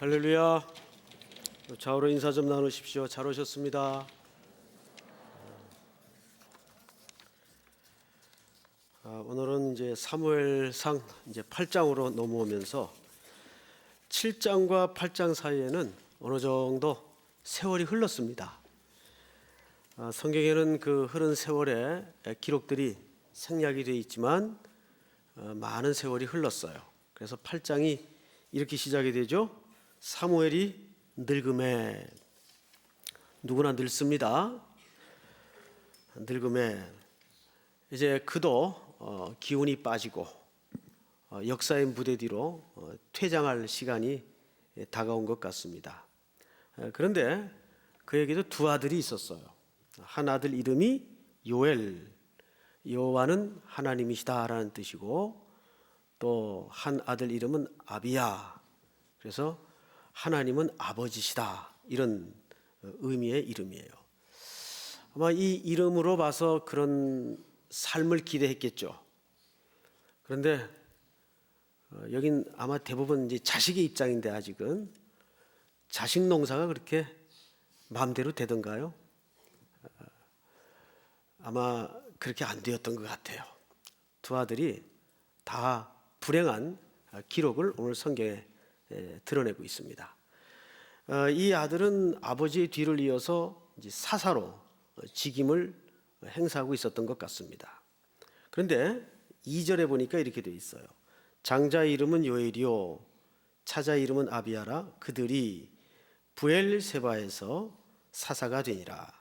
할렐루야. 좌우로 인사 좀 나누십시오. 잘 오셨습니다. 오늘은 이제 사무엘상 이제 8장으로 넘어오면서 7장과 8장 사이에는 어느 정도 세월이 흘렀습니다. 성경에는 그 흐른 세월의 기록들이 생략이 되어 있지만 많은 세월이 흘렀어요. 그래서 8장이 이렇게 시작이 되죠. 사무엘이 늙음에, 누구나 늙습니다. 늙음에 이제 그도 기운이 빠지고 역사의 무대 뒤로 퇴장할 시간이 다가온 것 같습니다. 그런데 그에게도 두 아들이 있었어요. 한 아들 이름이 요엘, 여호와는 하나님이시다라는 뜻이고, 또 한 아들 이름은 아비야, 그래서 하나님은 아버지시다, 이런 의미의 이름이에요. 아마 이 이름으로 봐서 그런 삶을 기대했겠죠. 그런데 여긴 아마 대부분 이제 자식의 입장인데, 아직은 자식 농사가 그렇게 마음대로 되던가요? 아마 그렇게 안 되었던 것 같아요. 두 아들이 다 불행한 기록을 오늘 성경에 드러내고 있습니다. 이 아들은 아버지의 뒤를 이어서 이제 사사로 직임을 행사하고 있었던 것 같습니다. 그런데 2절에 보니까 이렇게 되어 있어요. 장자 이름은 요엘이요 차자 이름은 아비야라. 그들이 부엘세바에서 사사가 되니라.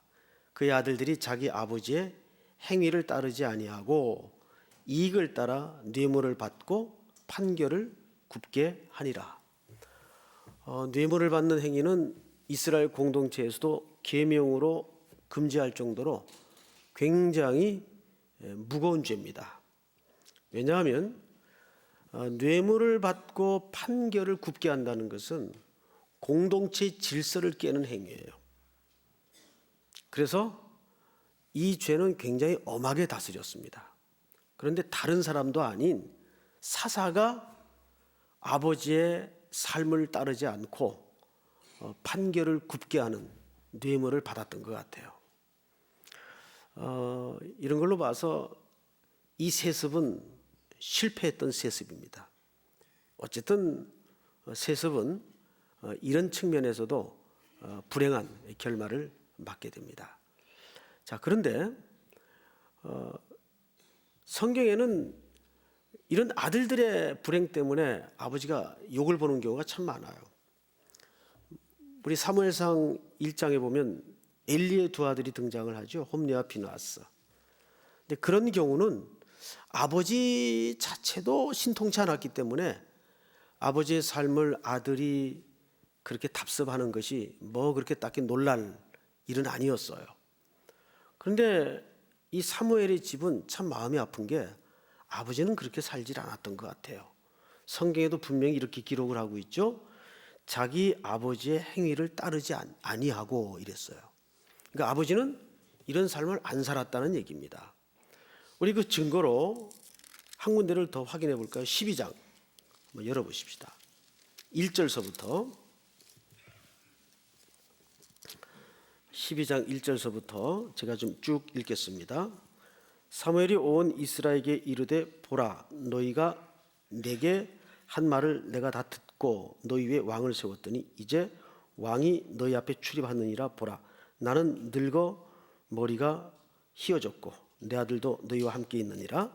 그의 아들들이 자기 아버지의 행위를 따르지 아니하고 이익을 따라 뇌물을 받고 판결을 굽게 하니라. 뇌물을 받는 행위는 이스라엘 공동체에서도 계명으로 금지할 정도로 굉장히 무거운 죄입니다. 왜냐하면 뇌물을 받고 판결을 굽게 한다는 것은 공동체의 질서를 깨는 행위예요. 그래서 이 죄는 굉장히 엄하게 다스렸습니다. 그런데 다른 사람도 아닌 사사가 아버지의 삶을 따르지 않고 판결을 굽게 하는 뇌물을 받았던 것 같아요. 이런 걸로 봐서 이 세습은 실패했던 세습입니다. 어쨌든 세습은 이런 측면에서도 불행한 결말을 맞게 됩니다. 자, 그런데 성경에는 이런 아들들의 불행 때문에 아버지가 욕을 보는 경우가 참 많아요. 우리 사무엘상 1장에 보면 엘리의 두 아들이 등장을 하죠. 홈리와 비느하스. 근데 그런 경우는 아버지 자체도 신통치 않았기 때문에 아버지의 삶을 아들이 그렇게 답습하는 것이 뭐 그렇게 딱히 놀랄 일은 아니었어요. 그런데 이 사무엘의 집은 참 마음이 아픈 게 아버지는 그렇게 살질 않았던 것 같아요. 성경에도 분명히 이렇게 기록을 하고 있죠. 자기 아버지의 행위를 따르지 아니하고 이랬어요. 그러니까 아버지는 이런 삶을 안 살았다는 얘기입니다. 우리 그 증거로 한 군데를 더 확인해 볼까요? 12장 한번 열어보십시다. 1절서부터 12장 1절서부터 제가 좀 쭉 읽겠습니다. 사무엘이 온 이스라엘에게 이르되 보라, 너희가 내게 한 말을 내가 다 듣고 너희 위에 왕을 세웠더니 이제 왕이 너희 앞에 출입하느니라. 보라, 나는 늙어 머리가 희어졌고 내 아들도 너희와 함께 있느니라.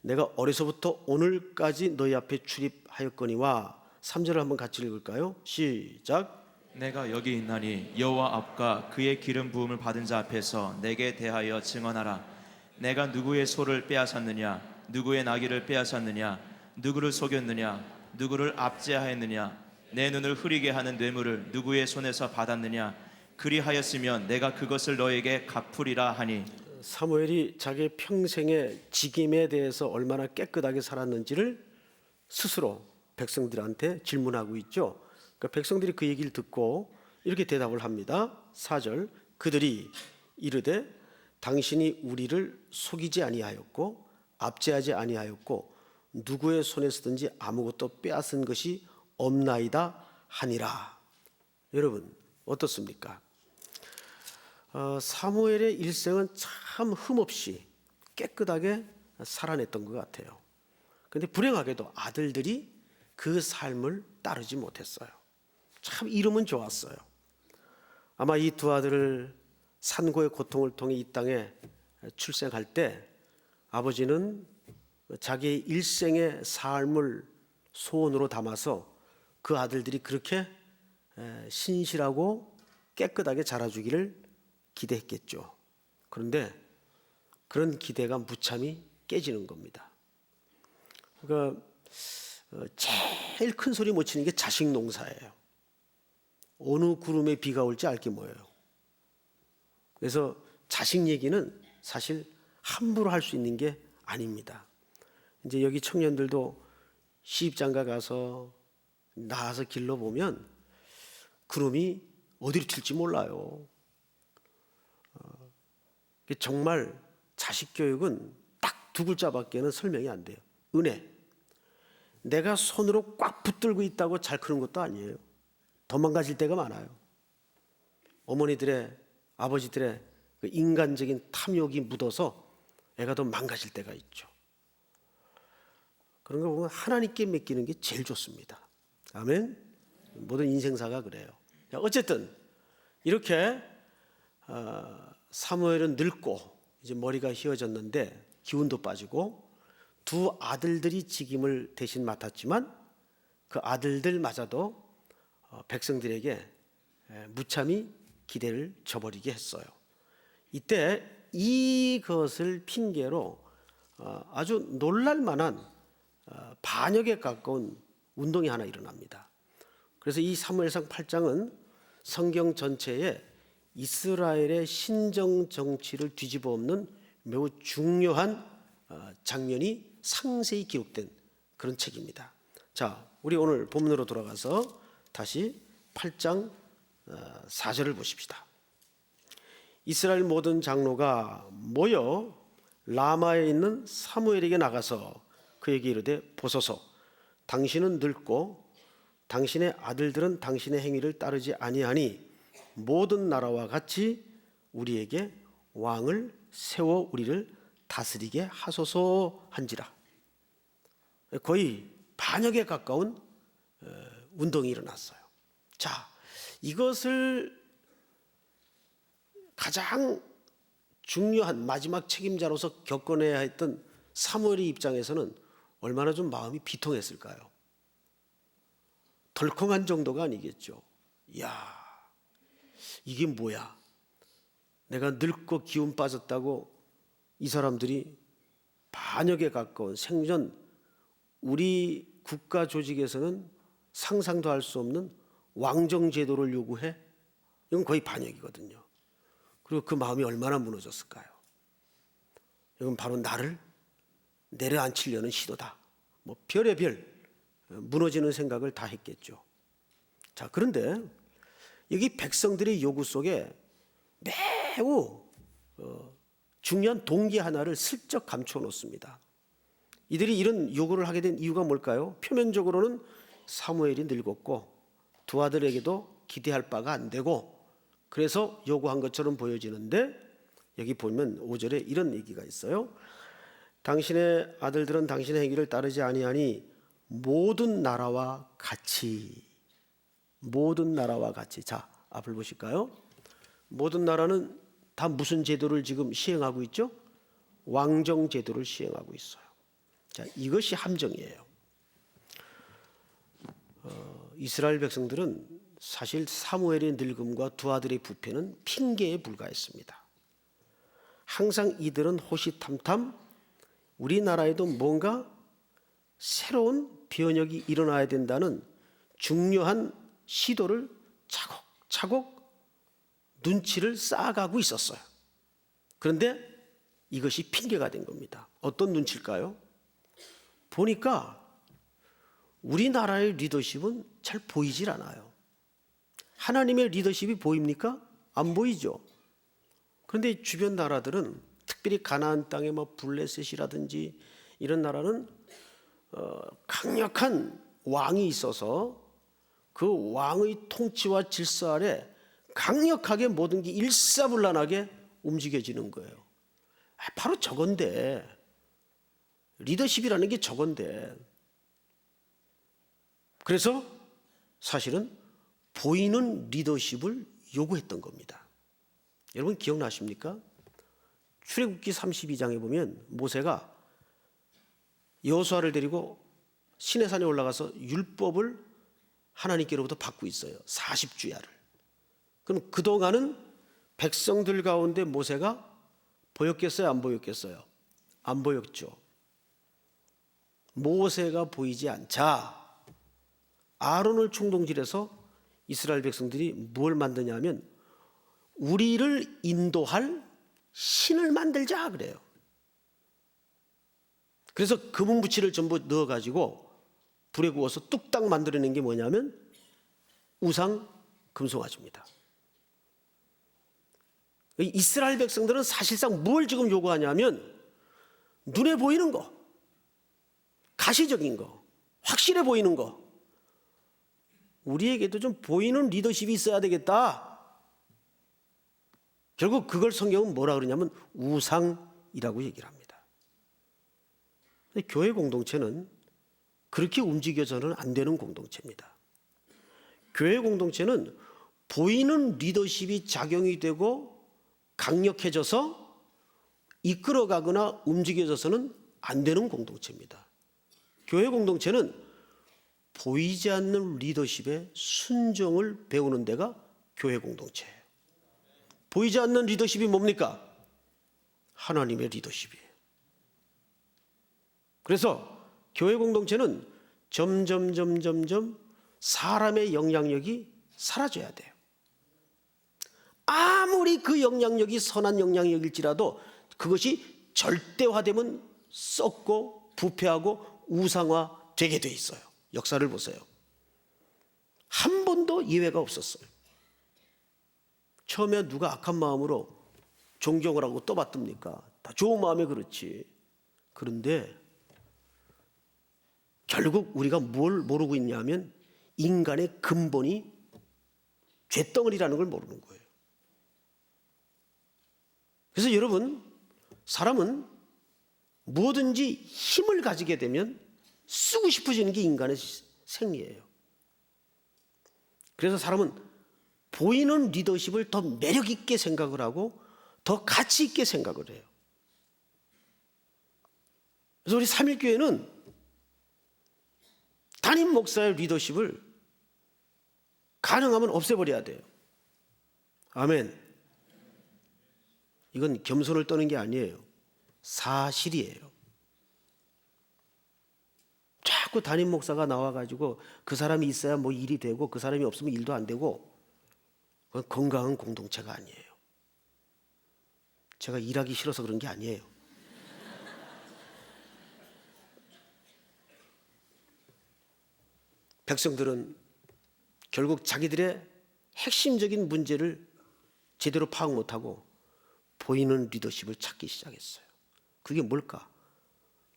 내가 어려서부터 오늘까지 너희 앞에 출입하였거니와. 3절을 한번 같이 읽을까요? 시작. 내가 여기 있나니 여호와 앞과 그의 기름 부음을 받은 자 앞에서 내게 대하여 증언하라. 내가 누구의 소를 빼앗았느냐, 누구의 나귀를 빼앗았느냐, 누구를 속였느냐, 누구를 압제하였느냐, 내 눈을 흐리게 하는 뇌물을 누구의 손에서 받았느냐. 그리하였으면 내가 그것을 너에게 갚으리라 하니. 사무엘이 자기 평생의 직임에 대해서 얼마나 깨끗하게 살았는지를 스스로 백성들한테 질문하고 있죠. 그러니까 백성들이 그 얘기를 듣고 이렇게 대답을 합니다. 4절. 그들이 이르되 당신이 우리를 속이지 아니하였고 압제하지 아니하였고 누구의 손에 쓰든지 아무것도 빼앗은 것이 없나이다 하니라. 여러분 어떻습니까? 사무엘의 일생은 참 흠없이 깨끗하게 살아냈던 것 같아요. 그런데 불행하게도 아들들이 그 삶을 따르지 못했어요. 참 이름은 좋았어요. 아마 이 두 아들을 산고의 고통을 통해 이 땅에 출생할 때 아버지는 자기의 일생의 삶을 소원으로 담아서 그 아들들이 그렇게 신실하고 깨끗하게 자라주기를 기대했겠죠. 그런데 그런 기대가 무참히 깨지는 겁니다. 그러니까 제일 큰 소리 못 치는 게 자식 농사예요. 어느 구름에 비가 올지 알게 뭐예요. 그래서 자식 얘기는 사실 함부로 할 수 있는 게 아닙니다. 이제 여기 청년들도 시집장가 가서 나와서 길러 보면 그놈이 어디로 튈지 몰라요. 정말 자식 교육은 딱 두 글자밖에는 설명이 안 돼요. 은혜. 내가 손으로 꽉 붙들고 있다고 잘 크는 것도 아니에요. 도망가질 때가 많아요. 어머니들의, 아버지들의 그 인간적인 탐욕이 묻어서 애가 더 망가질 때가 있죠. 그런 거 보면 하나님께 맡기는 게 제일 좋습니다. 아멘. 모든 인생사가 그래요. 어쨌든 이렇게 사무엘은 늙고 이제 머리가 휘어졌는데 기운도 빠지고 두 아들들이 직임을 대신 맡았지만 그 아들들마저도 백성들에게 무참히 기대를 저버리게 했어요. 이때 이것을 핑계로 아주 놀랄만한 반역에 가까운 운동이 하나 일어납니다. 그래서 이 사무엘상 8장은 성경 전체에 이스라엘의 신정 정치를 뒤집어 엎는 매우 중요한 장면이 상세히 기록된 그런 책입니다. 자, 우리 오늘 본문으로 돌아가서 다시 8장 4절을 보십시다. 이스라엘 모든 장로가 모여 라마에 있는 사무엘에게 나가서 그에게 이르되 보소서 당신은 늙고 당신의 아들들은 당신의 행위를 따르지 아니하니 모든 나라와 같이 우리에게 왕을 세워 우리를 다스리게 하소서 한지라. 거의 반역에 가까운 운동이 일어났어요. 자, 이것을 가장 중요한 마지막 책임자로서 겪어내야 했던 사무엘의 입장에서는 얼마나 좀 마음이 비통했을까요? 덜컹한 정도가 아니겠죠. 이야, 이게 뭐야? 내가 늙고 기운 빠졌다고 이 사람들이 반역에 가까운 생전 우리 국가 조직에서는 상상도 할 수 없는 왕정 제도를 요구해? 이건 거의 반역이거든요. 그리고 그 마음이 얼마나 무너졌을까요? 이건 바로 나를 내려앉히려는 시도다. 뭐 별의별 무너지는 생각을 다 했겠죠. 자, 그런데 여기 백성들의 요구 속에 매우 중요한 동기 하나를 슬쩍 감춰 놓습니다. 이들이 이런 요구를 하게 된 이유가 뭘까요? 표면적으로는 사무엘이 늙었고 두 아들에게도 기대할 바가 안 되고 그래서 요구한 것처럼 보여지는데 여기 보면 5절에 이런 얘기가 있어요. 당신의 아들들은 당신의 행위를 따르지 아니하니 모든 나라와 같이. 자, 앞을 보실까요? 모든 나라는 다 무슨 제도를 지금 시행하고 있죠? 왕정 제도를 시행하고 있어요. 자, 이것이 함정이에요. 이스라엘 백성들은 사실 사무엘의 늙음과 두 아들의 부패는 핑계에 불과했습니다. 항상 이들은 호시탐탐 우리나라에도 뭔가 새로운 변혁이 일어나야 된다는 중요한 시도를 차곡차곡 눈치를 쌓아가고 있었어요. 그런데 이것이 핑계가 된 겁니다. 어떤 눈치일까요? 보니까 우리나라의 리더십은 잘 보이질 않아요. 하나님의 리더십이 보입니까? 안 보이죠. 그런데 주변 나라들은 특별히 가나안 땅에 뭐 블레셋이라든지 이런 나라는 강력한 왕이 있어서 그 왕의 통치와 질서 아래 강력하게 모든 게 일사불란하게 움직여지는 거예요. 바로 저건데, 리더십이라는 게 저건데. 그래서 사실은 보이는 리더십을 요구했던 겁니다. 여러분 기억나십니까? 출애굽기 32장에 보면 모세가 여호수아를 데리고 시내산에 올라가서 율법을 하나님께로부터 받고 있어요. 40주야를. 그럼 그동안은 백성들 가운데 모세가 보였겠어요? 안 보였겠어요? 안 보였죠. 모세가 보이지 않자 아론을 충동질해서 이스라엘 백성들이 뭘 만드냐면 우리를 인도할 신을 만들자 그래요. 그래서 금은부치를 전부 넣어가지고 불에 구워서 뚝딱 만들어낸 게 뭐냐면 우상 금송아지입니다. 이스라엘 백성들은 사실상 뭘 지금 요구하냐면 눈에 보이는 거, 가시적인 거, 확실해 보이는 거, 우리에게도 좀 보이는 리더십이 있어야 되겠다. 결국 그걸 성경은 뭐라 그러냐면 우상이라고 얘기를 합니다. 근데 교회 공동체는 그렇게 움직여서는 안 되는 공동체입니다. 교회 공동체는 보이는 리더십이 작용이 되고 강력해져서 이끌어가거나 움직여져서는 안 되는 공동체입니다. 교회 공동체는 보이지 않는 리더십의 순종을 배우는 데가 교회 공동체예요. 보이지 않는 리더십이 뭡니까? 하나님의 리더십이에요. 그래서 교회 공동체는 점점 사람의 영향력이 사라져야 돼요. 아무리 그 영향력이 선한 영향력일지라도 그것이 절대화되면 썩고 부패하고 우상화되게 돼 있어요. 역사를 보세요. 한 번도 예외가 없었어요. 처음에 누가 악한 마음으로 존경을 하고 떠받듭니까? 다 좋은 마음에 그렇지. 그런데 결국 우리가 뭘 모르고 있냐면 인간의 근본이 쇳덩어리라는 걸 모르는 거예요. 그래서 여러분, 사람은 뭐든지 힘을 가지게 되면 쓰고 싶어지는 게 인간의 생리예요. 그래서 사람은 보이는 리더십을 더 매력 있게 생각을 하고 더 가치 있게 생각을 해요. 그래서 우리 삼일교회는 담임 목사의 리더십을 가능하면 없애버려야 돼요. 아멘. 이건 겸손을 떠는 게 아니에요. 사실이에요. 자꾸 담임 목사가 나와가지고 그 사람이 있어야 뭐 일이 되고 그 사람이 없으면 일도 안 되고, 그건 건강한 공동체가 아니에요. 제가 일하기 싫어서 그런 게 아니에요. 백성들은 결국 자기들의 핵심적인 문제를 제대로 파악 못하고 보이는 리더십을 찾기 시작했어요. 그게 뭘까?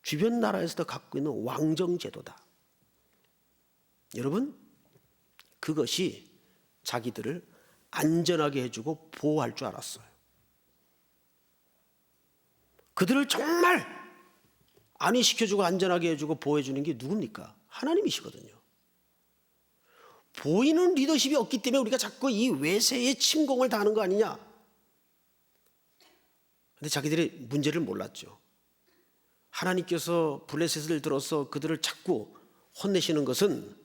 주변 나라에서도 갖고 있는 왕정제도다. 여러분, 그것이 자기들을 안전하게 해주고 보호할 줄 알았어요. 그들을 정말 안위시켜주고 안전하게 해주고 보호해주는 게 누굽니까? 하나님이시거든요. 보이는 리더십이 없기 때문에 우리가 자꾸 이 외세의 침공을 당하는 거 아니냐? 근데 자기들이 문제를 몰랐죠. 하나님께서 블레셋을 들어서 그들을 자꾸 혼내시는 것은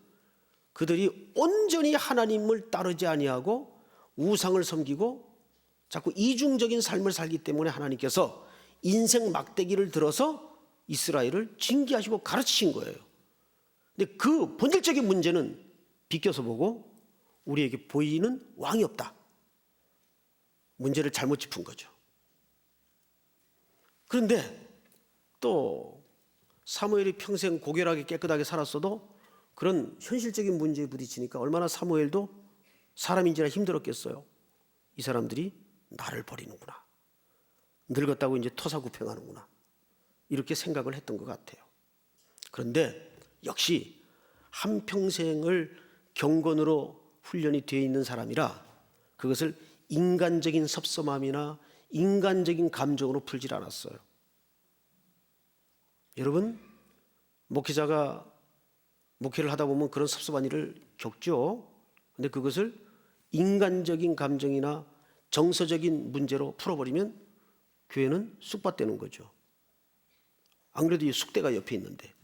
그들이 온전히 하나님을 따르지 아니하고 우상을 섬기고 자꾸 이중적인 삶을 살기 때문에 하나님께서 인생 막대기를 들어서 이스라엘을 징계하시고 가르치신 거예요. 근데 그 본질적인 문제는 비껴서 보고 우리에게 보이는 왕이 없다. 문제를 잘못 짚은 거죠. 그런데 또 사무엘이 평생 고결하게 깨끗하게 살았어도 그런 현실적인 문제에 부딪히니까 얼마나 사무엘도 사람인지라 힘들었겠어요. 이 사람들이 나를 버리는구나. 늙었다고 이제 토사구팽하는구나. 이렇게 생각을 했던 것 같아요. 그런데 역시 한평생을 경건으로 훈련이 되어 있는 사람이라 그것을 인간적인 섭섭함이나 인간적인 감정으로 풀질 않았어요. 여러분, 목회자가 목회를 하다 보면 그런 섭섭한 일을 겪죠. 근데 그것을 인간적인 감정이나 정서적인 문제로 풀어버리면 교회는 쑥밭되는 거죠. 안 그래도 이 쑥대가 옆에 있는데.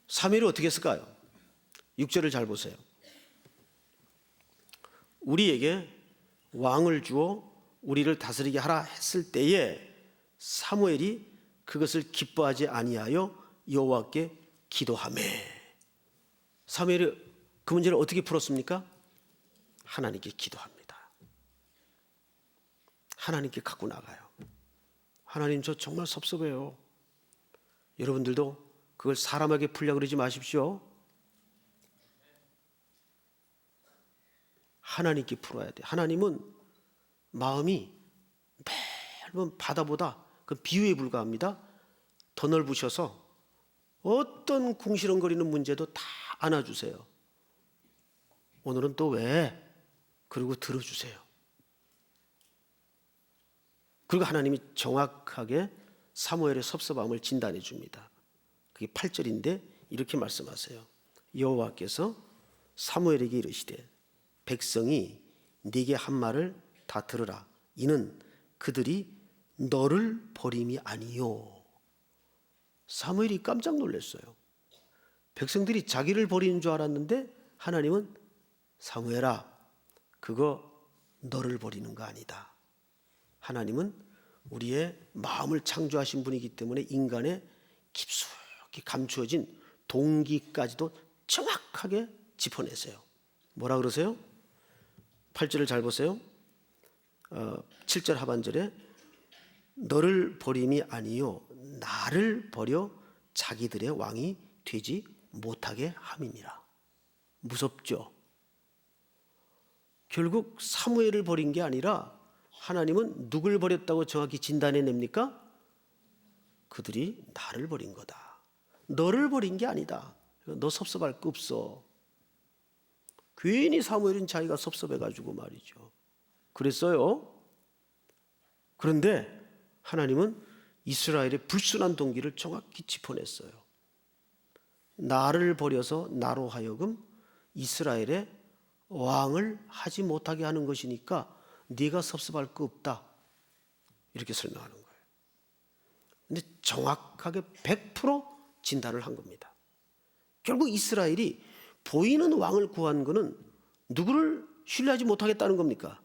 사무엘이 어떻게 했을까요? 6절을 잘 보세요. 우리에게 왕을 주어 우리를 다스리게 하라 했을 때에 사무엘이 그것을 기뻐하지 아니하여 여호와께 기도하매. 사무엘이 그 문제를 어떻게 풀었습니까? 하나님께 기도합니다. 하나님께 갖고 나가요. 하나님, 저 정말 섭섭해요. 여러분들도 그걸 사람에게 풀려고 그러지 마십시오. 하나님께 풀어야 돼. 하나님은 마음이 넓은 바다보다, 그 비유에 불과합니다. 더 넓으셔서 어떤 궁시렁거리는 문제도 다 안아주세요. 오늘은 또 왜? 그리고 들어주세요. 그리고 하나님이 정확하게 사무엘의 섭섭함을 진단해 줍니다. 그게 8절인데 이렇게 말씀하세요. 여호와께서 사무엘에게 이르시되 백성이 네게 한 말을 다 들으라. 이는 그들이 너를 버림이 아니요. 사무엘이 깜짝 놀랐어요. 백성들이 자기를 버리는 줄 알았는데 하나님은 사무엘아, 그거 너를 버리는 거 아니다. 하나님은 우리의 마음을 창조하신 분이기 때문에 인간의 깊숙이 감추어진 동기까지도 정확하게 짚어내세요. 뭐라 그러세요? 8절을 잘 보세요. 7절 하반절에 너를 버림이 아니요 나를 버려 자기들의 왕이 되지 못하게 함이니라. 무섭죠? 결국 사무엘을 버린 게 아니라 하나님은 누굴 버렸다고 정확히 진단해냅니까? 그들이 나를 버린 거다. 너를 버린 게 아니다. 너 섭섭할 거 없어. 괜히 사무엘은 자기가 섭섭해가지고 말이죠. 그랬어요. 그런데 하나님은 이스라엘의 불순한 동기를 정확히 짚어냈어요. 나를 버려서 나로 하여금 이스라엘의 왕을 하지 못하게 하는 것이니까 네가 섭섭할 거 없다. 이렇게 설명하는 거예요. 근데 정확하게 100% 진단을 한 겁니다. 결국 이스라엘이 보이는 왕을 구한 것은 누구를 신뢰하지 못하겠다는 겁니까?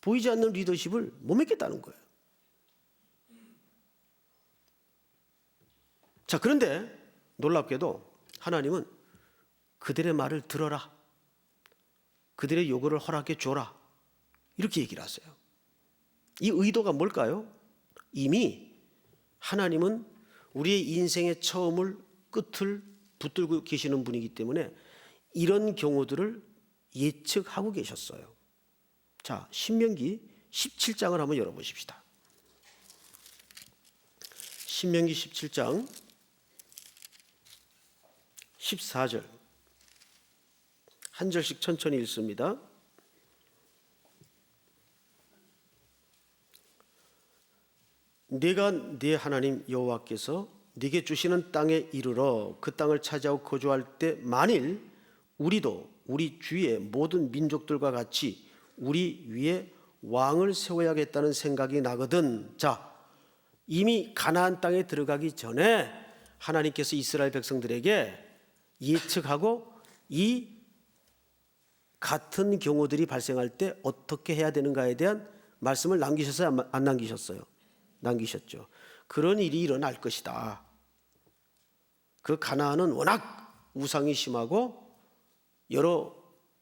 보이지 않는 리더십을 못 믿겠다는 거예요. 자, 그런데 놀랍게도 하나님은 그들의 말을 들어라. 그들의 요구를 허락해 줘라. 이렇게 얘기를 하세요. 이 의도가 뭘까요? 이미 하나님은 우리의 인생의 처음을 끝을 붙들고 계시는 분이기 때문에 이런 경우들을 예측하고 계셨어요. 자, 신명기 17장을 한번 열어보십시다. 신명기 17장 14절 한 절씩 천천히 읽습니다. 네가 네 하나님 여호와께서 네게 주시는 땅에 이르러 그 땅을 차지하고 거주할 때 만일 우리도 우리 주위의 모든 민족들과 같이 우리 위에 왕을 세워야겠다는 생각이 나거든. 자, 이미 가나안 땅에 들어가기 전에 하나님께서 이스라엘 백성들에게 예측하고 이 같은 경우들이 발생할 때 어떻게 해야 되는가에 대한 말씀을 남기셨어요? 안 남기셨어요? 남기셨죠. 그런 일이 일어날 것이다. 그 가나안은 워낙 우상이 심하고 여러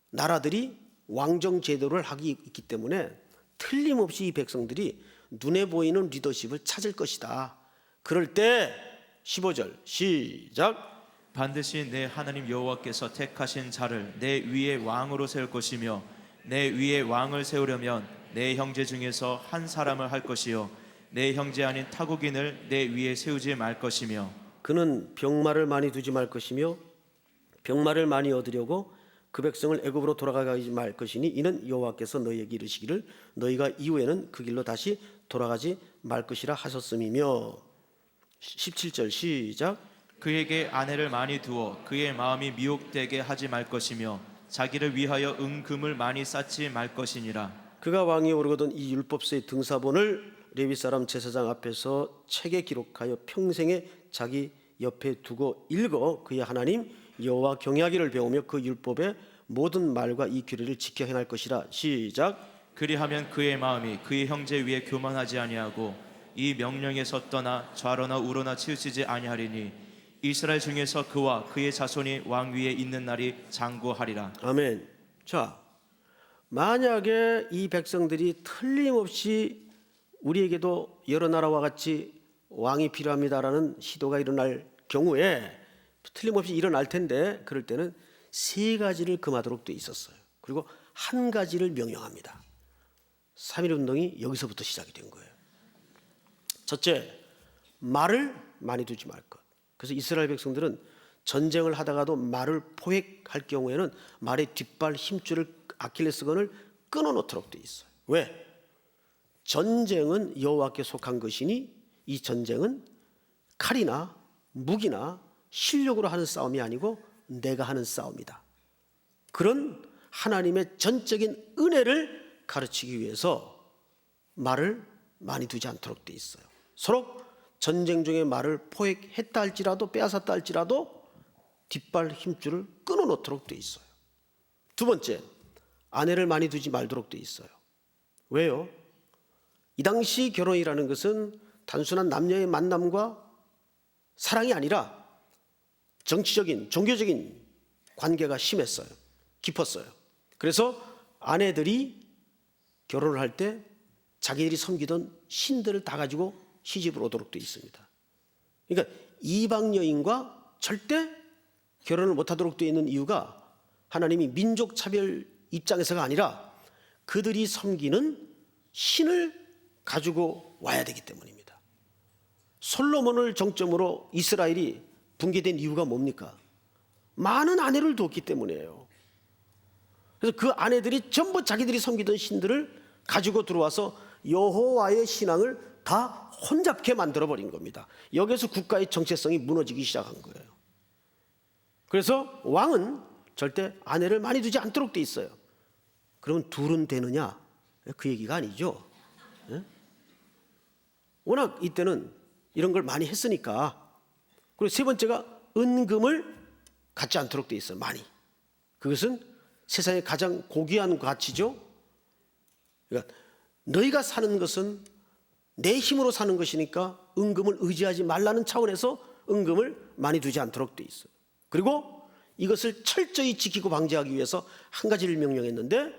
나라들이 왕정 제도를 하기 있기 때문에 틀림없이 이 백성들이 눈에 보이는 리더십을 찾을 것이다. 그럴 때 15절 시작. 반드시 내 하나님 여호와께서 택하신 자를 내 위에 왕으로 세울 것이며 내 위에 왕을 세우려면 내 형제 중에서 한 사람을 할 것이요 내 형제 아닌 타국인을 내 위에 세우지 말 것이며 그는 병마를 많이 두지 말 것이며 병마를 많이 얻으려고 그 백성을 애굽으로 돌아가지 말 것이니 이는 여호와께서 너희에게 이르시기를 너희가 이후에는 그 길로 다시 돌아가지 말 것이라 하셨음이며. 17절 시작. 그에게 아내를 많이 두어 그의 마음이 미혹되게 하지 말 것이며 자기를 위하여 은금을 많이 쌓지 말 것이니라. 그가 왕위에 오르거든 이 율법서의 등사본을 레위 사람 제사장 앞에서 책에 기록하여 평생에 자기 옆에 두고 읽어 그의 하나님 여호와 경외하기를 배우며 그 율법의 모든 말과 이 규례를 지켜 행할 것이라. 시작. 그리하면 그의 마음이 그의 형제 위에 교만하지 아니하고 이 명령에서 떠나 좌로나 우로나 치우치지 아니하리니 이스라엘 중에서 그와 그의 자손이 왕 위에 있는 날이 장구하리라. 아멘. 자, 만약에 이 백성들이 틀림없이 우리에게도 여러 나라와 같이 왕이 필요합니다라는 시도가 일어날 경우에 틀림없이 일어날 텐데 그럴 때는 세 가지를 금하도록 돼 있었어요. 그리고 한 가지를 명령합니다. 3.1 운동이 여기서부터 시작이 된 거예요. 첫째, 말을 많이 두지 말 것. 그래서 이스라엘 백성들은 전쟁을 하다가도 말을 포획할 경우에는 말의 뒷발 힘줄을 아킬레스건을 끊어놓도록 돼 있어요. 왜? 전쟁은 여호와께 속한 것이니 이 전쟁은 칼이나 무기나 실력으로 하는 싸움이 아니고 내가 하는 싸움이다. 그런 하나님의 전적인 은혜를 가르치기 위해서 말을 많이 두지 않도록 돼 있어요. 서로 전쟁 중에 말을 포획했다 할지라도 빼앗았다 할지라도 뒷발 힘줄을 끊어놓도록 돼 있어요. 두 번째, 아내를 많이 두지 말도록 돼 있어요. 왜요? 이 당시 결혼이라는 것은 단순한 남녀의 만남과 사랑이 아니라 정치적인, 종교적인 관계가 심했어요. 깊었어요. 그래서 아내들이 결혼을 할 때 자기들이 섬기던 신들을 다 가지고 시집을 오도록 되어 있습니다. 그러니까 이방 여인과 절대 결혼을 못하도록 되어 있는 이유가 하나님이 민족 차별 입장에서가 아니라 그들이 섬기는 신을 가지고 와야 되기 때문입니다. 솔로몬을 정점으로 이스라엘이 붕괴된 이유가 뭡니까? 많은 아내를 두었기 때문이에요. 그래서 그 아내들이 전부 자기들이 섬기던 신들을 가지고 들어와서 여호와의 신앙을 다 혼잡게 만들어버린 겁니다. 여기서 국가의 정체성이 무너지기 시작한 거예요. 그래서 왕은 절대 아내를 많이 두지 않도록 돼 있어요. 그러면 둘은 되느냐? 그 얘기가 아니죠. 워낙 이때는 이런 걸 많이 했으니까. 그리고 세 번째가 은금을 갖지 않도록 돼 있어요. 많이. 그것은 세상의 가장 고귀한 가치죠. 그러니까 너희가 사는 것은 내 힘으로 사는 것이니까 은금을 의지하지 말라는 차원에서 은금을 많이 두지 않도록 돼 있어요. 그리고 이것을 철저히 지키고 방지하기 위해서 한 가지를 명령했는데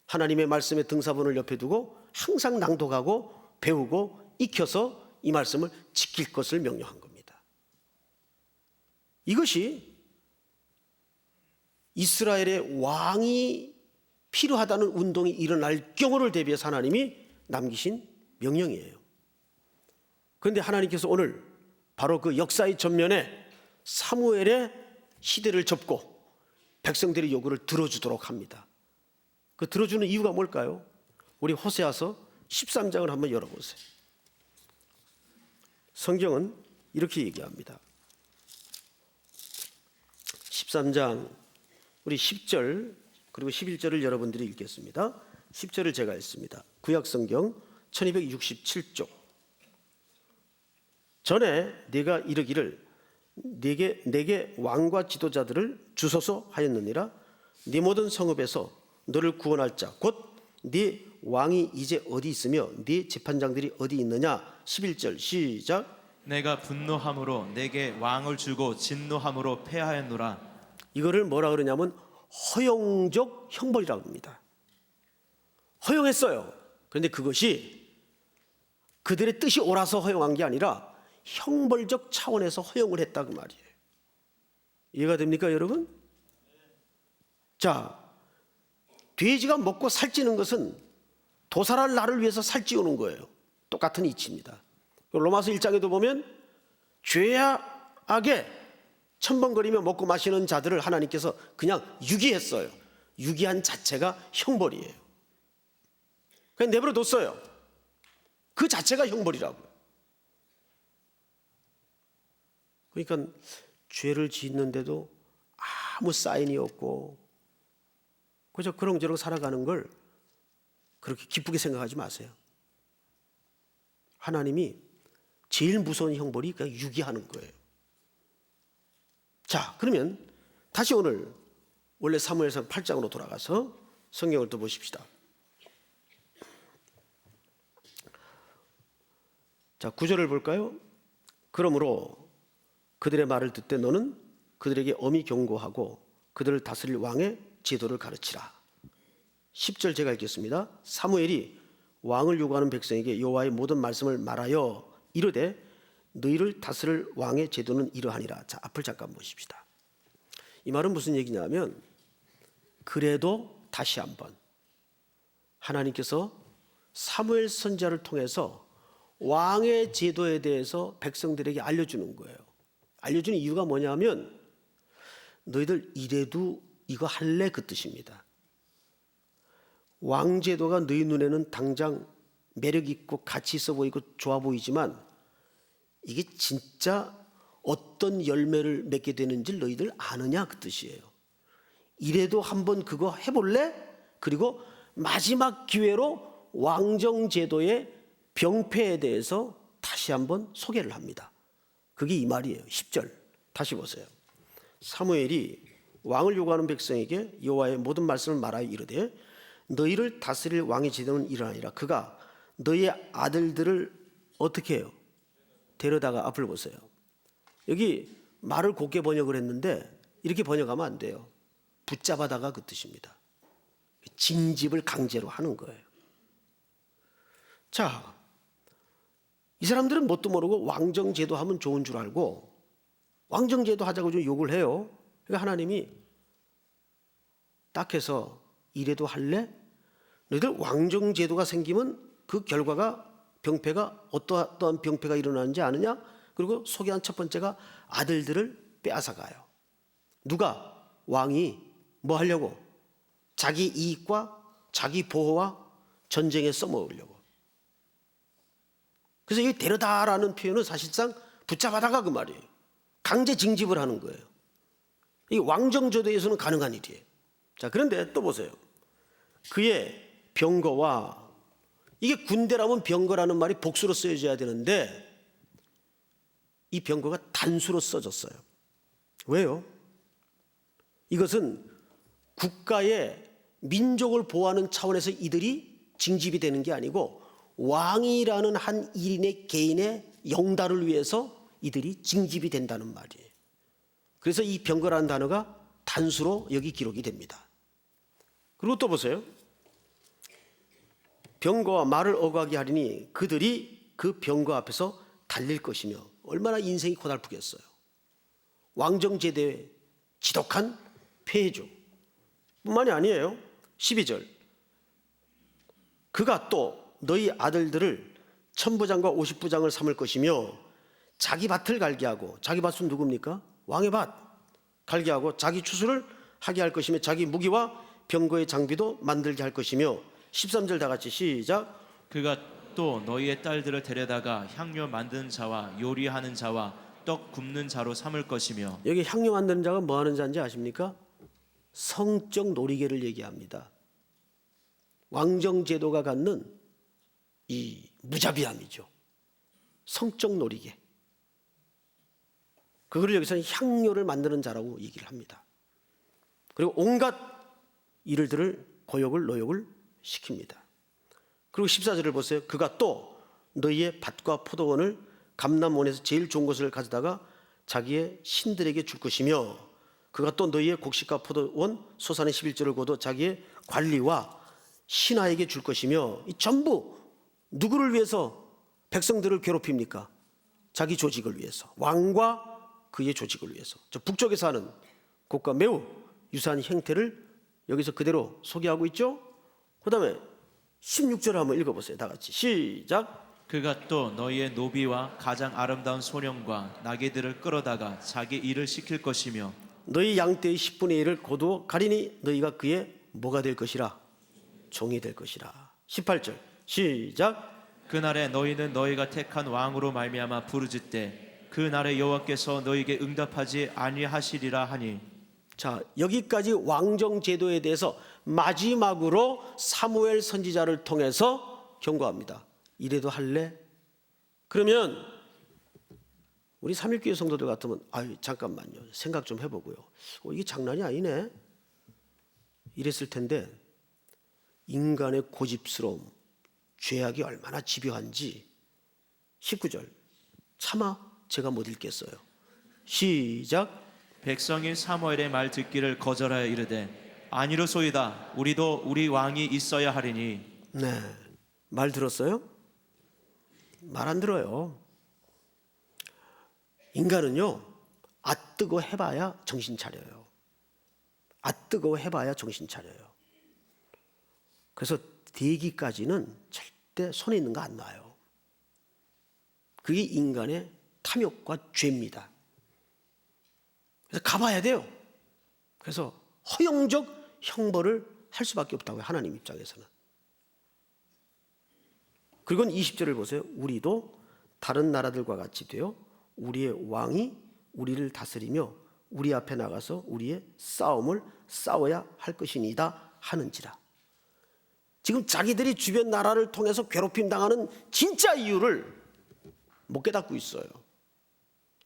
하나님의 말씀의 등사본을 옆에 두고 항상 낭독하고 배우고 익혀서 이 말씀을 지킬 것을 명령한 겁니다. 이것이 이스라엘의 왕이 필요하다는 운동이 일어날 경우를 대비해서 하나님이 남기신 명령이에요. 그런데 하나님께서 오늘 바로 그 역사의 전면에 사무엘의 시대를 접고 백성들의 요구를 들어주도록 합니다. 그 들어주는 이유가 뭘까요? 우리 호세아서 13장을 한번 열어보세요. 성경은 이렇게 얘기합니다. 13장 우리 10절 그리고 11절을 여러분들이 읽겠습니다. 10절을 제가 읽습니다. 구약성경 1267쪽. 전에 네가 이르기를 내게 왕과 지도자들을 주소서 하였느니라. 네 모든 성읍에서 너를 구원할 자 곧 네 왕이 이제 어디 있으며 네 재판장들이 어디 있느냐. 11절 시작. 내가 분노함으로 내게 왕을 주고 진노함으로 패하였노라. 이거를 뭐라 그러냐면 허용적 형벌이라고 합니다. 허용했어요. 그런데 그것이 그들의 뜻이 옳아서 허용한 게 아니라 형벌적 차원에서 허용을 했다 그 말이에요. 이해가 됩니까 여러분? 자, 돼지가 먹고 살찌는 것은 도살할 나를 위해서 살찌우는 거예요. 똑같은 이치입니다. 로마서 1장에도 보면 죄악에 첨벙거리며 먹고 마시는 자들을 하나님께서 그냥 유기했어요. 유기한 자체가 형벌이에요. 그냥 내버려 뒀어요. 그 자체가 형벌이라고요. 그러니까 죄를 짓는데도 아무 사인이 없고 그저 그렁저렁 살아가는 걸 그렇게 기쁘게 생각하지 마세요. 하나님이 제일 무서운 형벌이 그냥 유기하는 거예요. 자, 그러면 다시 오늘 원래 사무엘상 8장으로 돌아가서 성경을 또 보십시다. 자, 9절을 볼까요? 그러므로 그들의 말을 듣되 너는 그들에게 엄히 경고하고 그들을 다스릴 왕의 제도를 가르치라. 10절 제가 읽겠습니다. 사무엘이 왕을 요구하는 백성에게 여호와의 모든 말씀을 말하여 이르되 너희를 다스릴 왕의 제도는 이러하니라. 자, 앞을 잠깐 보십시다. 이 말은 무슨 얘기냐면 그래도 다시 한번 하나님께서 사무엘 선지자를 통해서 왕의 제도에 대해서 백성들에게 알려주는 거예요. 알려주는 이유가 뭐냐면 너희들 이래도 이거 할래? 그 뜻입니다. 왕제도가 너희 눈에는 당장 매력 있고 가치 있어 보이고 좋아 보이지만 이게 진짜 어떤 열매를 맺게 되는지 너희들 아느냐? 그 뜻이에요. 이래도 한번 그거 해볼래? 그리고 마지막 기회로 왕정제도의 병폐에 대해서 다시 한번 소개를 합니다. 그게 이 말이에요. 10절 다시 보세요. 사무엘이 왕을 요구하는 백성에게 여호와의 모든 말씀을 말하여 이르되 너희를 다스릴 왕의 제도는 이러하니라. 그가 너희의 아들들을 어떻게 해요? 데려다가 앞을 보세요. 여기 말을 곱게 번역을 했는데 이렇게 번역하면 안 돼요. 붙잡아다가 그 뜻입니다. 징집을 강제로 하는 거예요. 자, 이 사람들은 뭣도 모르고 왕정제도 하면 좋은 줄 알고 왕정제도 하자고 좀 욕을 해요. 그러니까 하나님이 딱 해서 이래도 할래? 너희들 왕정제도가 생기면 그 결과가 병폐가 어떠한 병폐가 일어나는지 아느냐? 그리고 소개한 첫 번째가 아들들을 빼앗아가요. 누가? 왕이 뭐 하려고? 자기 이익과 자기 보호와 전쟁에 써먹으려고. 그래서 이 데려다라는 표현은 사실상 붙잡아다가 그 말이에요. 강제 징집을 하는 거예요. 이 왕정제도에서는 가능한 일이에요. 자, 그런데 또 보세요. 그의 병거와 이게 군대라면 병거라는 말이 복수로 쓰여져야 되는데 이 병거가 단수로 써졌어요. 왜요? 이것은 국가의 민족을 보호하는 차원에서 이들이 징집이 되는 게 아니고 왕이라는 한 일인의 개인의 영달을 위해서 이들이 징집이 된다는 말이에요. 그래서 이 병거라는 단어가 단수로 여기 기록이 됩니다. 그리고 또 보세요. 병거와 말을 어거하게 하리니 그들이 그 병거 앞에서 달릴 것이며 얼마나 인생이 고달프겠어요. 왕정제도의 지독한 폐해죠. 뿐만이 아니에요. 12절 그가 또 너희 아들들을 천부장과 50부장을 삼을 것이며 자기 밭을 갈게 하고 자기 밭은 누굽니까? 왕의 밭 갈게 하고 자기 추수를 하게 할 것이며 자기 무기와 병거의 장비도 만들게 할 것이며 13절 다 같이 시작. 그가 또 너희의 딸들을 데려다가 향료 만드는 자와 요리하는 자와 떡 굽는 자로 삼을 것이며. 여기 향료 만드는 자가 뭐 하는 자인지 아십니까? 성적 놀이개를 얘기합니다. 왕정제도가 갖는 이 무자비함이죠. 성적 놀이개. 그걸 여기서는 향료를 만드는 자라고 얘기를 합니다. 그리고 온갖 일들을 고욕을 노욕을 시킵니다. 그리고 14절을 보세요. 그가 또 너희의 밭과 포도원을 감람원에서 제일 좋은 것을 가져다가 자기의 신들에게 줄 것이며 그가 또 너희의 곡식과 포도원 소산의 11절을 거둬 자기의 관리와 신하에게 줄 것이며 이 전부 누구를 위해서 백성들을 괴롭힙니까? 자기 조직을 위해서. 왕과 그의 조직을 위해서. 저 북쪽에서 하는 그것과 매우 유사한 형태를 여기서 그대로 소개하고 있죠. 그 다음에 16절을 한번 읽어보세요. 다 같이 시작. 그가 또 너희의 노비와 가장 아름다운 소년과 나귀들을 끌어다가 자기 일을 시킬 것이며 너희 양떼의 10분의 1을 거두어 가리니 너희가 그의 뭐가 될 것이라? 종이 될 것이라. 18절 시작. 그날에 너희는 너희가 택한 왕으로 말미암아 부르짖되 그날에 여호와께서 너희에게 응답하지 아니하시리라 하니. 자, 여기까지 왕정 제도에 대해서 마지막으로 사무엘 선지자를 통해서 경고합니다. 이래도 할래? 그러면 우리 삼일교회 성도들 같으면 아유 잠깐만요, 생각 좀 해보고요. 이게 장난이 아니네 이랬을 텐데, 인간의 고집스러움, 죄악이 얼마나 집요한지 19절 차마 제가 못 읽겠어요. 시작. 백성이 사무엘의 말 듣기를 거절하여 이르되 아니로소이다 우리도 우리 왕이 있어야 하리니. 네, 말 들었어요? 말 안 들어요. 인간은요, 아 뜨거 해봐야 정신 차려요. 아 뜨거 해봐야 정신 차려요. 그래서 대기까지는 절대 손에 있는 거 안 놔요. 그게 인간의 탐욕과 죄입니다. 그래서 가봐야 돼요. 그래서 허용적 형벌을 할 수밖에 없다고요, 하나님 입장에서는. 그리고 20절을 보세요. 우리도 다른 나라들과 같이 되어 우리의 왕이 우리를 다스리며 우리 앞에 나가서 우리의 싸움을 싸워야 할 것이니다 하는지라. 지금 자기들이 주변 나라를 통해서 괴롭힘 당하는 진짜 이유를 못 깨닫고 있어요.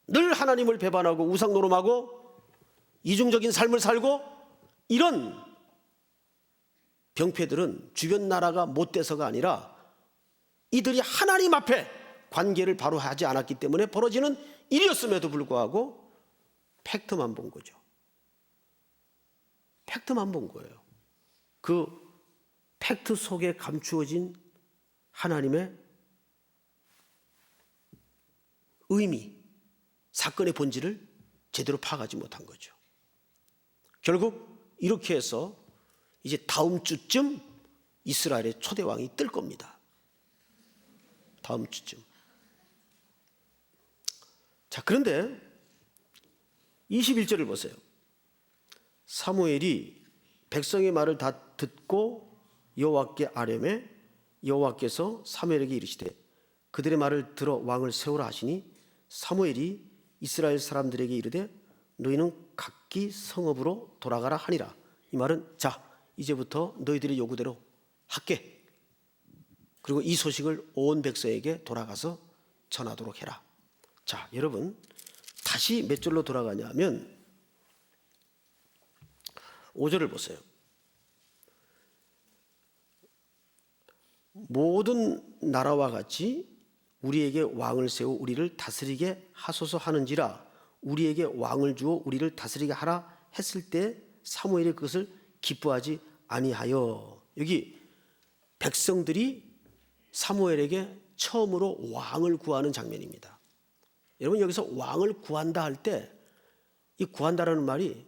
늘 하나님을 배반하고 우상 노름하고 이중적인 삶을 살고, 이런 병폐들은 주변 나라가 못돼서가 아니라 이들이 하나님 앞에 관계를 바로 하지 않았기 때문에 벌어지는 일이었음에도 불구하고 팩트만 본 거죠. 팩트만 본 거예요. 그 팩트 속에 감추어진 하나님의 의미, 사건의 본질을 제대로 파악하지 못한 거죠. 결국 이렇게 해서 이제 다음 주쯤 이스라엘의 초대 왕이 뜰 겁니다. 다음 주쯤. 자, 그런데 21절을 보세요. 사무엘이 백성의 말을 다 듣고 여호와께 아뢰매 여호와께서 사무엘에게 이르시되 그들의 말을 들어 왕을 세우라 하시니 사무엘이 이스라엘 사람들에게 이르되 너희는 각기 성읍으로 돌아가라 하니라. 이 말은 자 이제부터 너희들의 요구대로 할게. 그리고 이 소식을 온 백성에게 돌아가서 전하도록 해라. 자, 여러분 다시 몇 절로 돌아가냐면 5절을 보세요. 모든 나라와 같이 우리에게 왕을 세워 우리를 다스리게 하소서 하는지라. 우리에게 왕을 주어 우리를 다스리게 하라 했을 때 사무엘이 그것을 기뻐하지 아니하여. 여기 백성들이 사무엘에게 처음으로 왕을 구하는 장면입니다. 여러분 여기서 왕을 구한다 할 때 이 구한다라는 말이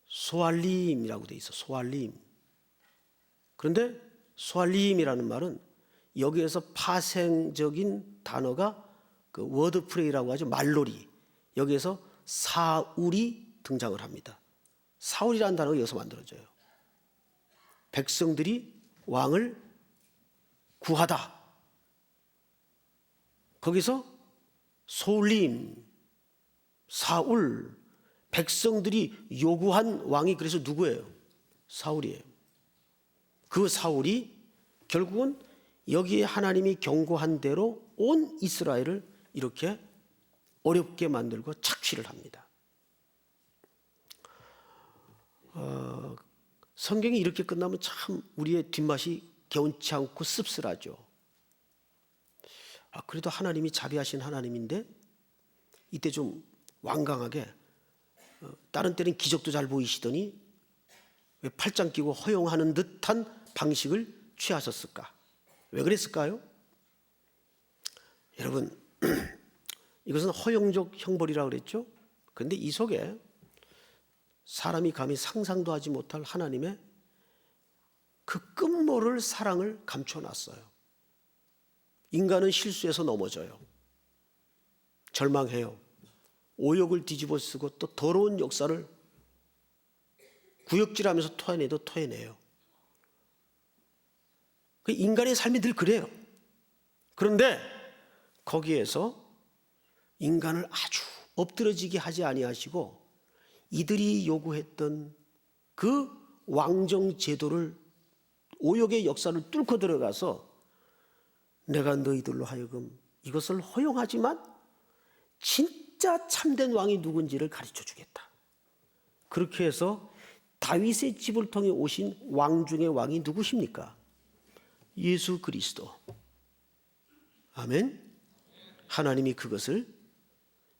소알림이라고 돼 있어. 소알림. 그런데 소알림이라는 말은 여기에서 파생적인 단어가 그 워드플레이라고 하죠. 말놀이. 여기에서 사울이 등장을 합니다. 사울이라는 단어가 여기서 만들어져요. 백성들이 왕을 구하다. 거기서 소울림, 사울, 백성들이 요구한 왕이 그래서 누구예요? 사울이에요. 그 사울이 결국은 여기에 하나님이 경고한 대로 온 이스라엘을 이렇게 어렵게 만들고 착취를 합니다. 성경이 이렇게 끝나면 참 우리의 뒷맛이 개운치 않고 씁쓸하죠. 그래도 하나님이 자비하신 하나님인데 이때 좀 완강하게 다른 때는 기적도 잘 보이시더니 왜 팔짱 끼고 허용하는 듯한 방식을 취하셨을까? 왜 그랬을까요? 여러분 이것은 허용적 형벌이라고 그랬죠. 그런데 이 속에 사람이 감히 상상도 하지 못할 하나님의 그 끝모를 사랑을 감춰놨어요. 인간은 실수해서 넘어져요. 절망해요. 오욕을 뒤집어 쓰고 또 더러운 역사를 구역질하면서 토해내도 토해내요. 그 인간의 삶이 늘 그래요. 그런데 거기에서 인간을 아주 엎드러지게 하지 아니하시고 이들이 요구했던 그 왕정 제도를, 오욕의 역사를 뚫고 들어가서 내가 너희들로 하여금 이것을 허용하지만 진짜 참된 왕이 누군지를 가르쳐 주겠다. 그렇게 해서 다윗의 집을 통해 오신 왕 중의 왕이 누구십니까? 예수 그리스도. 아멘. 하나님이 그것을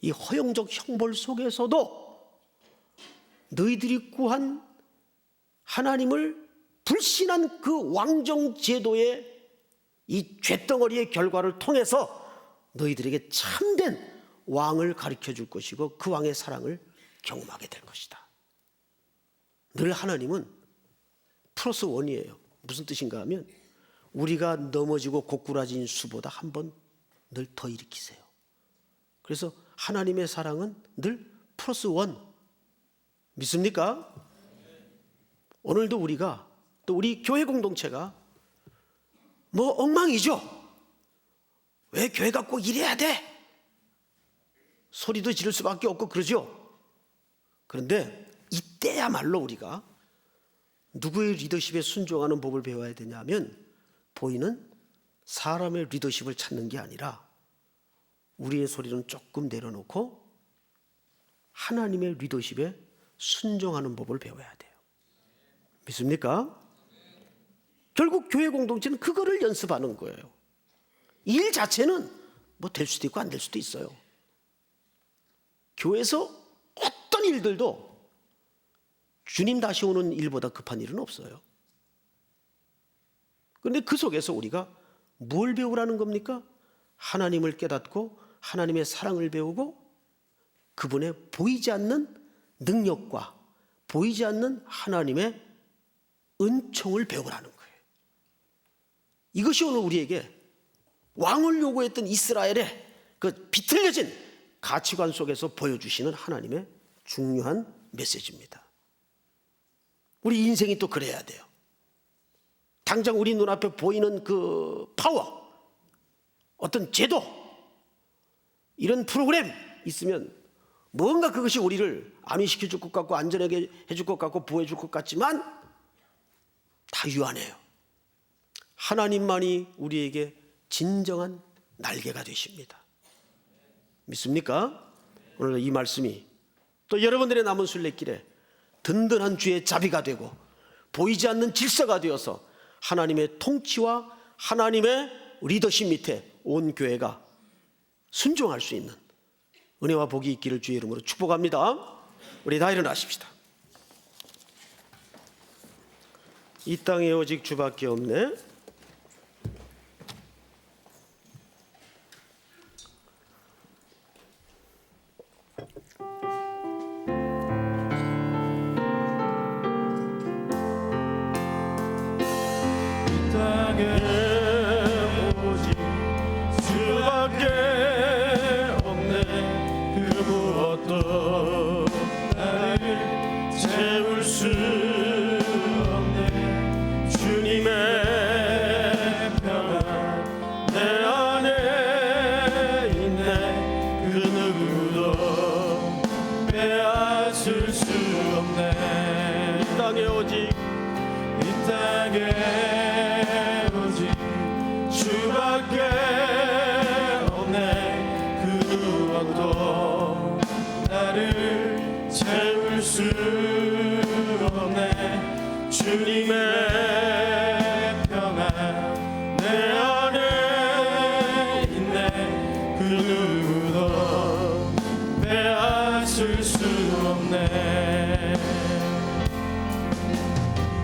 이 허용적 형벌 속에서도 너희들이 구한 하나님을 불신한 그 왕정 제도의 이 죄덩어리의 결과를 통해서 너희들에게 참된 왕을 가르쳐 줄 것이고 그 왕의 사랑을 경험하게 될 것이다. 늘 하나님은 플러스 원이에요. 무슨 뜻인가 하면 우리가 넘어지고 고꾸라진 수보다 한 번 늘 더 일으키세요. 그래서 하나님의 사랑은 늘 플러스 원. 믿습니까? 오늘도 우리가, 또 우리 교회 공동체가 뭐 엉망이죠. 왜 교회가 꼭 이래야 돼? 소리도 지를 수밖에 없고 그러죠. 그런데 이때야말로 우리가 누구의 리더십에 순종하는 법을 배워야 되냐면, 보이는 사람의 리더십을 찾는 게 아니라 우리의 소리는 조금 내려놓고 하나님의 리더십에 순종하는 법을 배워야 돼요. 믿습니까? 결국 교회 공동체는 그거를 연습하는 거예요. 일 자체는 뭐 될 수도 있고 안 될 수도 있어요. 교회에서 어떤 일들도 주님 다시 오는 일보다 급한 일은 없어요. 그런데 그 속에서 우리가 뭘 배우라는 겁니까? 하나님을 깨닫고 하나님의 사랑을 배우고 그분의 보이지 않는 능력과 보이지 않는 하나님의 은총을 배우라는 거예요. 이것이 오늘 우리에게 왕을 요구했던 이스라엘의 그 비틀려진 가치관 속에서 보여주시는 하나님의 중요한 메시지입니다. 우리 인생이 또 그래야 돼요. 당장 우리 눈앞에 보이는 그 파워, 어떤 제도, 이런 프로그램 있으면 뭔가 그것이 우리를 안위시켜 줄 것 같고 안전하게 해줄 것 같고 보호해 줄 것 같지만 다 유한해요. 하나님만이 우리에게 진정한 날개가 되십니다. 믿습니까? 오늘 이 말씀이 또 여러분들의 남은 순례길에 든든한 주의 자비가 되고 보이지 않는 질서가 되어서 하나님의 통치와 하나님의 리더십 밑에 온 교회가 순종할 수 있는 은혜와 복이 있기를 주의 이름으로 축복합니다. 우리 다 일어나십시다. 이 땅에 오직 주밖에 없네.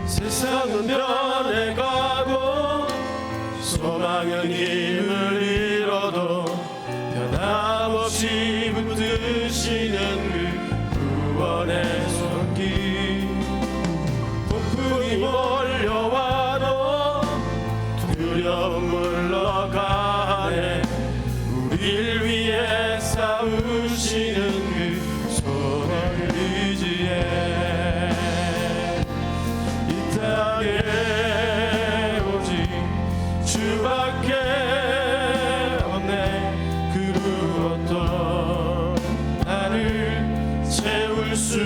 세상은 변해가고 소망은 힘을 잃어도 변함없이 붙드시는 그 구원의 손길. 폭풍이 몰려와도 두려움 물러가 싸우시는 그 손을 의지해 이 땅에 오직 주밖에 없네. 그 무엇도 나를 채울 수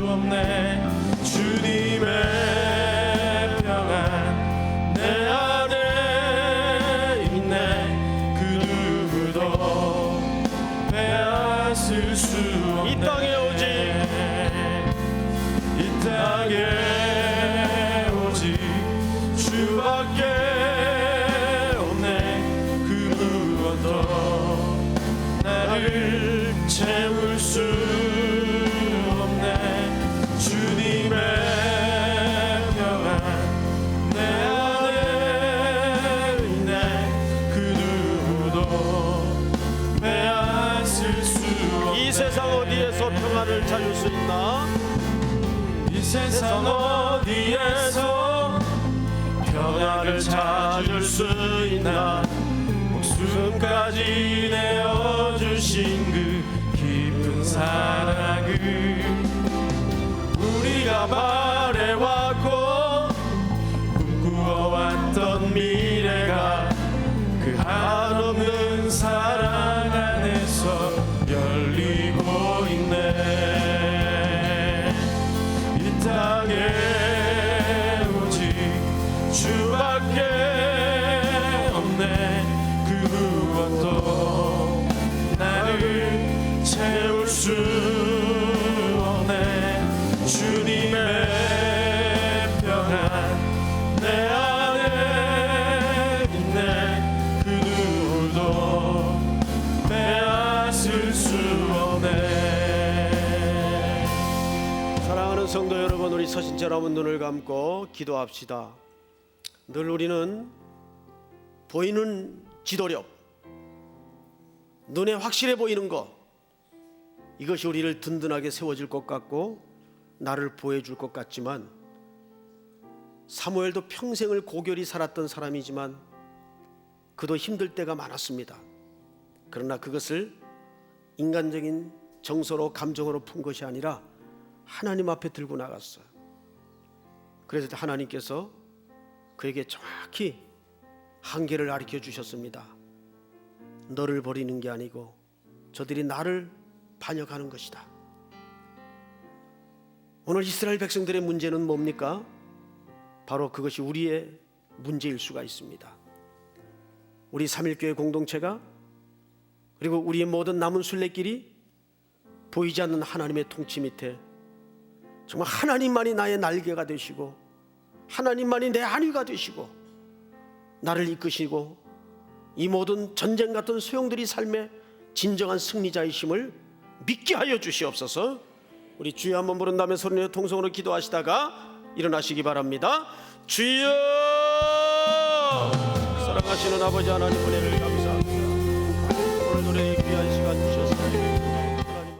없네. 주님의 평안 내 안에 있네. 그 누구도 빼앗을 수 없네. 이 땅에 오직 이 땅에 오직 주밖에 없네. 그 무엇도 나를 채울 수 없네. 주님의 평안 내 안에 있네. 그 누구도 빼앗을 수 없네. 이 세상 어디에서 평안을 찾을 수 있나? 이 세상 어디에서 평안을 찾을 수 있나. 목숨까지 내어주신 그 깊은 사랑을 우리가 바래왔고 꿈꾸어왔던 미래가 그 한없는 사랑 안에서 열리고 있네. 이 땅에 오직 주밖에 없네. 그 무엇도 나를 채울 수 없네. 주님의 평안 내 안에 있네. 그 누구도 빼앗을 수 없네. 사랑하는 성도 여러분, 우리 서신 채로 한번 눈을 감고 기도합시다. 늘 우리는 보이는 지도력, 눈에 확실해 보이는 것, 이것이 우리를 든든하게 세워줄 것 같고 나를 보여줄 것 같지만, 사무엘도 평생을 고결히 살았던 사람이지만 그도 힘들 때가 많았습니다. 그러나 그것을 인간적인 정서로 감정으로 푼 것이 아니라 하나님 앞에 들고 나갔어요. 그래서 하나님께서 그에게 정확히 한계를 가르쳐 주셨습니다. 너를 버리는 게 아니고 저들이 나를 반역하는 것이다. 오늘 이스라엘 백성들의 문제는 뭡니까? 바로 그것이 우리의 문제일 수가 있습니다. 우리 삼일교회 공동체가, 그리고 우리의 모든 남은 순례길이 보이지 않는 하나님의 통치 밑에 정말 하나님만이 나의 날개가 되시고 하나님만이 내 안위가 되시고 나를 이끄시고 이 모든 전쟁 같은 소용돌이 삶의 진정한 승리자이심을 믿게 하여 주시옵소서. 우리 주여 한번 부른 다음에 소리내어 통성으로 기도하시다가 일어나시기 바랍니다. 주여! 사랑하시는 아버지 하나님, 은혜를 감사합니다. 오늘 노래의 귀한 시간 주셨사옵니다.